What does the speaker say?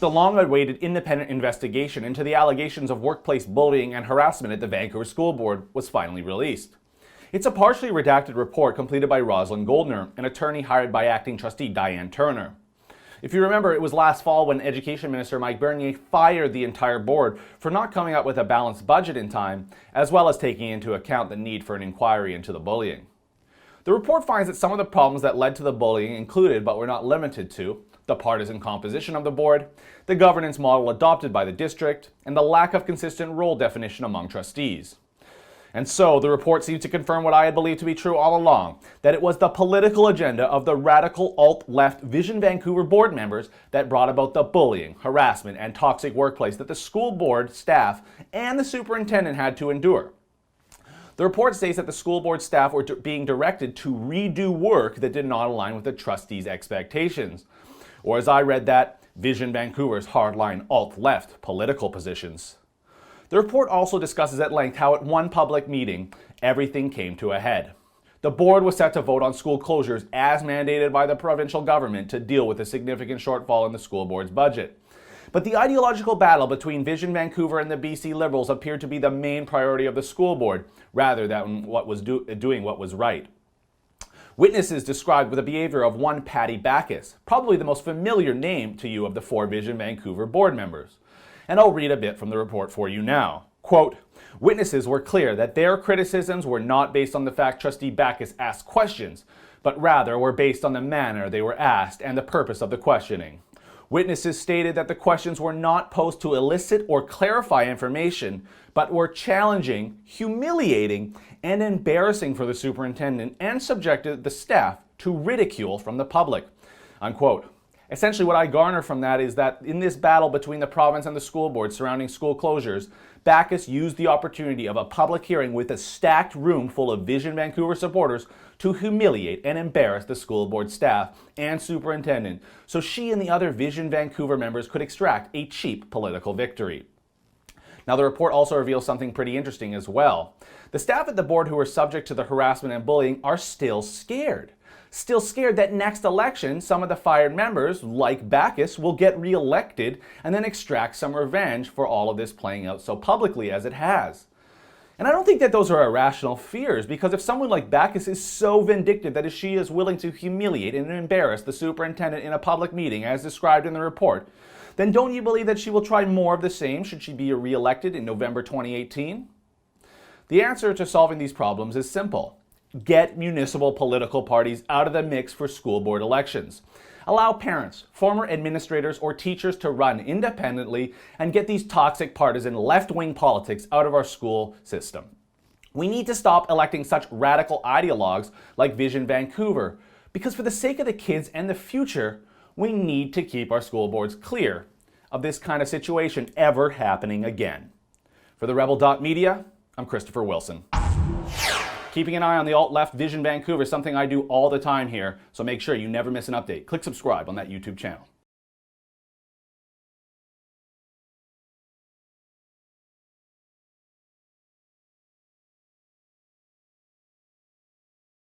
the long-awaited independent investigation into the allegations of workplace bullying and harassment at the Vancouver School Board was finally released. It's a partially redacted report completed by Rosalind Goldner, an attorney hired by acting trustee Diane Turner. If you remember, it was last fall when Education Minister Mike Bernier fired the entire board for not coming up with a balanced budget in time, as well as taking into account the need for an inquiry into the bullying. The report finds that some of the problems that led to the bullying included, but were not limited to, the partisan composition of the board, the governance model adopted by the district, and the lack of consistent role definition among trustees. And so, the report seems to confirm what I had believed to be true all along, that it was the political agenda of the radical alt-left Vision Vancouver board members that brought about the bullying, harassment, and toxic workplace that the school board staff and the superintendent had to endure. The report states that the school board staff were being directed to redo work that did not align with the trustees' expectations. Or as I read that, Vision Vancouver's hardline alt-left political positions. The report also discusses at length how at one public meeting, everything came to a head. The board was set to vote on school closures as mandated by the provincial government to deal with a significant shortfall in the school board's budget. But the ideological battle between Vision Vancouver and the BC Liberals appeared to be the main priority of the school board, rather than what was doing what was right. Witnesses described the behavior of one Patty Backus, probably the most familiar name to you of the 4 Vision Vancouver board members. And I'll read a bit from the report for you now. Quote, witnesses were clear that their criticisms were not based on the fact trustee Backus asked questions, but rather were based on the manner they were asked and the purpose of the questioning. Witnesses stated that the questions were not posed to elicit or clarify information, but were challenging, humiliating, and embarrassing for the superintendent and subjected the staff to ridicule from the public. Unquote. Essentially, what I garner from that is that in this battle between the province and the school board surrounding school closures, Backus used the opportunity of a public hearing with a stacked room full of Vision Vancouver supporters to humiliate and embarrass the school board staff and superintendent, so she and the other Vision Vancouver members could extract a cheap political victory. Now, the report also reveals something pretty interesting as well. The staff at the board who were subject to the harassment and bullying are still scared. Still scared that next election, some of the fired members, like Backus, will get re-elected and then extract some revenge for all of this playing out so publicly as it has. And I don't think that those are irrational fears, because if someone like Backus is so vindictive that she is willing to humiliate and embarrass the superintendent in a public meeting as described in the report, then don't you believe that she will try more of the same should she be re-elected in November 2018? The answer to solving these problems is simple. Get municipal political parties out of the mix for school board elections. Allow parents, former administrators, or teachers to run independently and get these toxic partisan left-wing politics out of our school system. We need to stop electing such radical ideologues like Vision Vancouver, because for the sake of the kids and the future, we need to keep our school boards clear of this kind of situation ever happening again. For the Rebel.media, I'm Christopher Wilson. Keeping an eye on the alt-left Vision Vancouver is something I do all the time here, so make sure you never miss an update. Click subscribe on that YouTube channel.